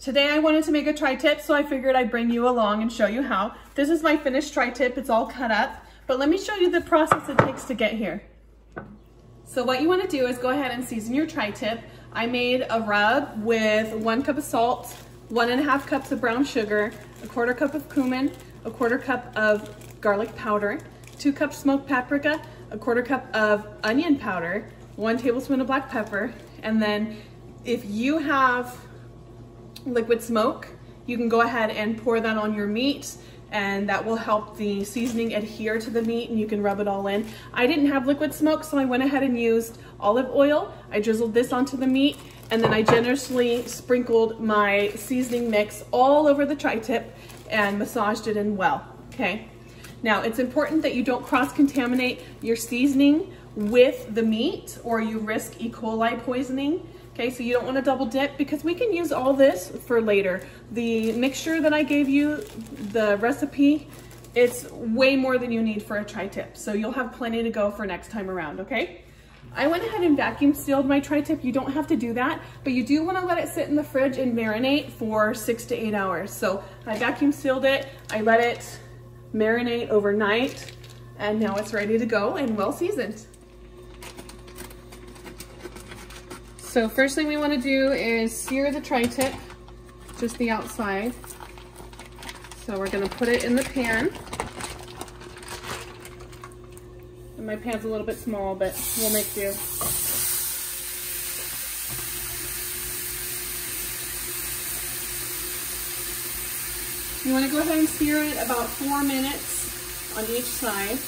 Today I wanted to make a tri-tip, so I figured I'd bring you along and show you how. This is my finished tri-tip. It's all cut up, but let me show you the process it takes to get here. So what you want to do is go ahead and season your tri-tip. I made a rub with 1 cup of salt, 1.5 cups of brown sugar, 1/4 cup of cumin, 1/4 cup of garlic powder, 2 cups smoked paprika, 1/4 cup of onion powder, 1 tablespoon of black pepper, and then if you have liquid smoke, you can go ahead and pour that on your meat, and that will help the seasoning adhere to the meat and you can rub it all in. I didn't have liquid smoke, so I went ahead and used olive oil. I drizzled this onto the meat, and then I generously sprinkled my seasoning mix all over the tri-tip and massaged it in well, okay? Now, it's important that you don't cross-contaminate your seasoning with the meat or you risk E. coli poisoning. Okay, so you don't want to double dip because we can use all this for later. The mixture that I gave you, the recipe, it's way more than you need for a tri-tip. So you'll have plenty to go for next time around, okay? I went ahead and vacuum sealed my tri-tip. You don't have to do that, but you do want to let it sit in the fridge and marinate for 6 to 8 hours. So I vacuum sealed it, I let it marinate overnight, and now it's ready to go and well seasoned. So first thing we want to do is sear the tri-tip, just the outside. So we're going to put it in the pan. And my pan's a little bit small, but we'll make do. You want to go ahead and sear it about 4 minutes on each side.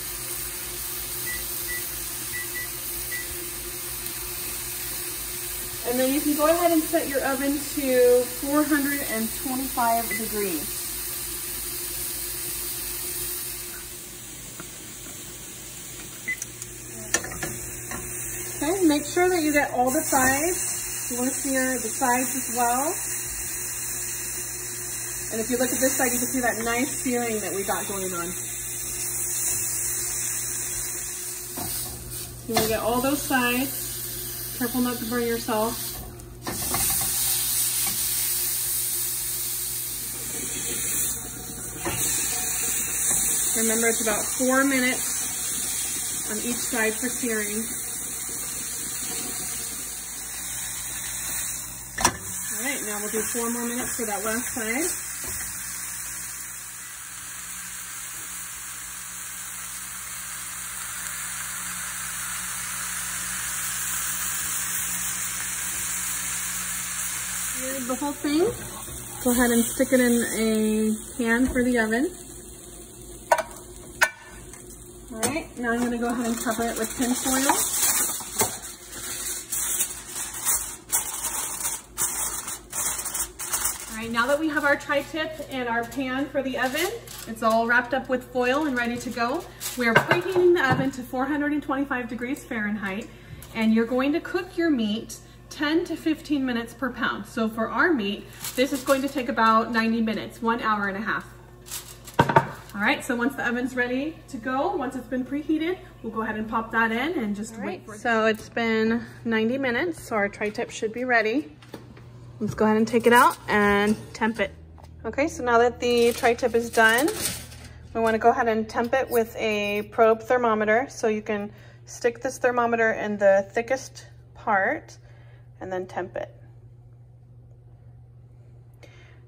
And then you can go ahead and set your oven to 425 degrees. Okay, make sure that you get all the sides. You want to sear the sides as well. And if you look at this side, you can see that nice searing that we got going on. You want to get all those sides. Careful not to burn yourself. Remember, it's about 4 minutes on each side for searing. All right, now we'll do 4 more minutes for that last side. The whole thing. Go ahead and stick it in a pan for the oven. All right, now I'm going to go ahead and cover it with tin foil. All right, now that we have our tri-tip and our pan for the oven, it's all wrapped up with foil and ready to go. We're preheating the oven to 425 degrees Fahrenheit, and you're going to cook your meat 10 to 15 minutes per pound. So for our meat, this is going to take about 90 minutes, 1 hour and a half. All right, so once the oven's ready to go, once it's been preheated, we'll go ahead and pop that in and just wait for it. So it's been 90 minutes, so our tri-tip should be ready. Let's go ahead and take it out and temp it. Okay, so now that the tri-tip is done, we want to go ahead and temp it with a probe thermometer. So you can stick this thermometer in the thickest part and then temp it.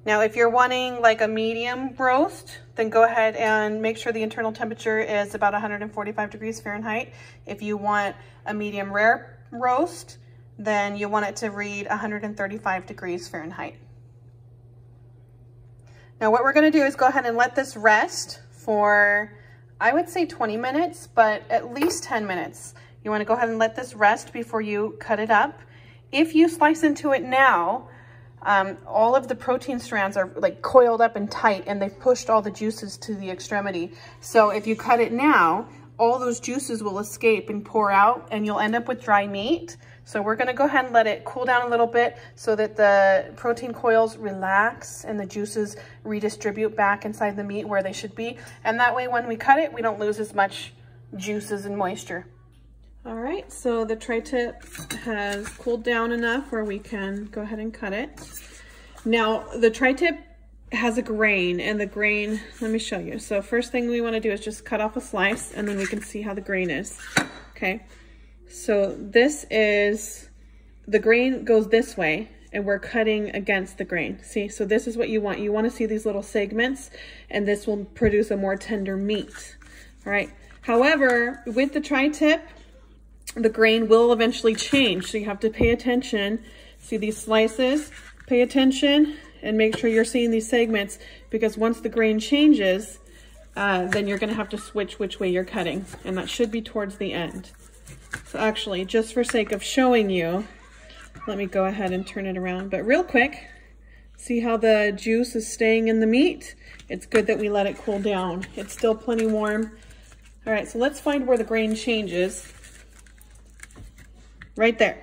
Now, if you're wanting like a medium roast, then go ahead and make sure the internal temperature is about 145 degrees Fahrenheit. If you want a medium rare roast, then you want it to read 135 degrees Fahrenheit. Now, what we're gonna do is go ahead and let this rest for, I would say 20 minutes, but at least 10 minutes. You wanna go ahead and let this rest before you cut it up. If you slice into it now, all of the protein strands are like coiled up and tight, and they've pushed all the juices to the extremity. So if you cut it now, all those juices will escape and pour out, and you'll end up with dry meat. So we're gonna go ahead and let it cool down a little bit so that the protein coils relax and the juices redistribute back inside the meat where they should be. And that way, when we cut it, we don't lose as much juices and moisture. All right, so the tri-tip has cooled down enough where we can go ahead and cut it. Now the tri-tip has a grain, and the grain, let me show you. So first thing we want to do is just cut off a slice, and then we can see how the grain is. Okay, so this is, the grain goes this way, and we're cutting against the grain. See, so this is what you want. You want to see these little segments, and this will produce a more tender meat. All right. However, with the tri-tip, the grain will eventually change. So you have to pay attention. See these slices, pay attention, and make sure you're seeing these segments, because once the grain changes, then you're gonna have to switch which way you're cutting, and that should be towards the end. So actually, just for sake of showing you, let me go ahead and turn it around. But real quick, see how the juice is staying in the meat? It's good that we let it cool down. It's still plenty warm. All right, so let's find where the grain changes. Right there.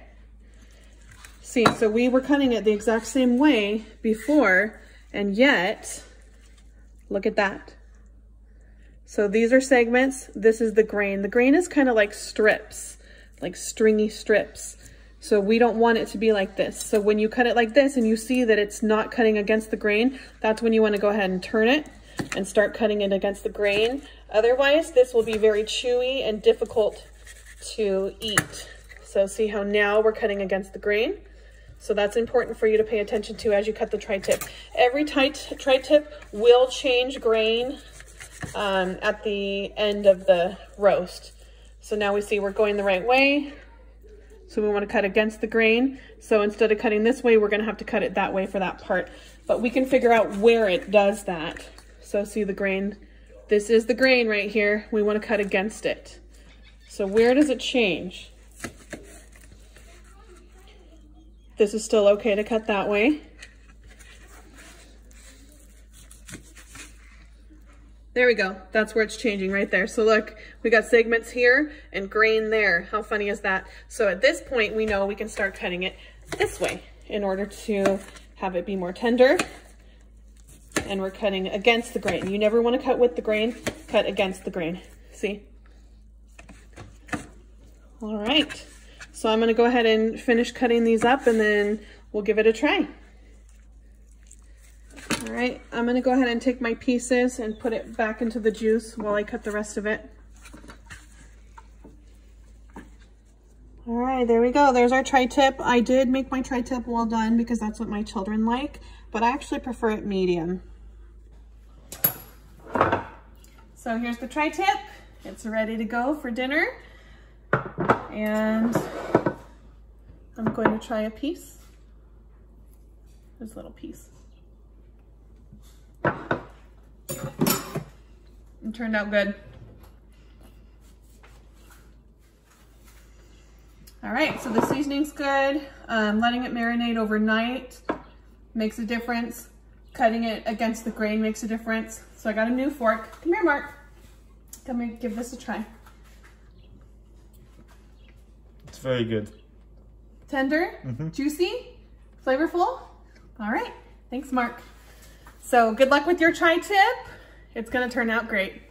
See, so we were cutting it the exact same way before, and yet, look at that. So these are segments, this is the grain. The grain is kind of like strips, like stringy strips. So we don't want it to be like this. So when you cut it like this and you see that it's not cutting against the grain, that's when you want to go ahead and turn it and start cutting it against the grain. Otherwise, this will be very chewy and difficult to eat. So see how now we're cutting against the grain? So that's important for you to pay attention to as you cut the tri-tip. Every tri-tip will change grain at the end of the roast. So now we see we're going the right way. So we want to cut against the grain. So instead of cutting this way, we're going to have to cut it that way for that part. But we can figure out where it does that. So see the grain? This is the grain right here. We want to cut against it. So where does it change? This is still okay to cut that way. There we go. That's where it's changing right there. So look, we got segments here and grain there. How funny is that? So at this point, we know we can start cutting it this way in order to have it be more tender. And we're cutting against the grain. You never want to cut with the grain, cut against the grain. See? All right. So I'm going to go ahead and finish cutting these up, and then we'll give it a try. All right, I'm going to go ahead and take my pieces and put it back into the juice while I cut the rest of it. All right, there we go. There's our tri-tip. I did make my tri-tip well done because that's what my children like, but I actually prefer it medium. So here's the tri-tip. It's ready to go for dinner. And I'm going to try a piece. This little piece. It turned out good. All right, so the seasoning's good. Letting it marinate overnight makes a difference. Cutting it against the grain makes a difference. So I got a new fork. Come here, Mark. Come here, give this a try. It's very good. Tender, juicy, flavorful. All right, thanks, Mark. So good luck with your tri-tip. It's gonna turn out great.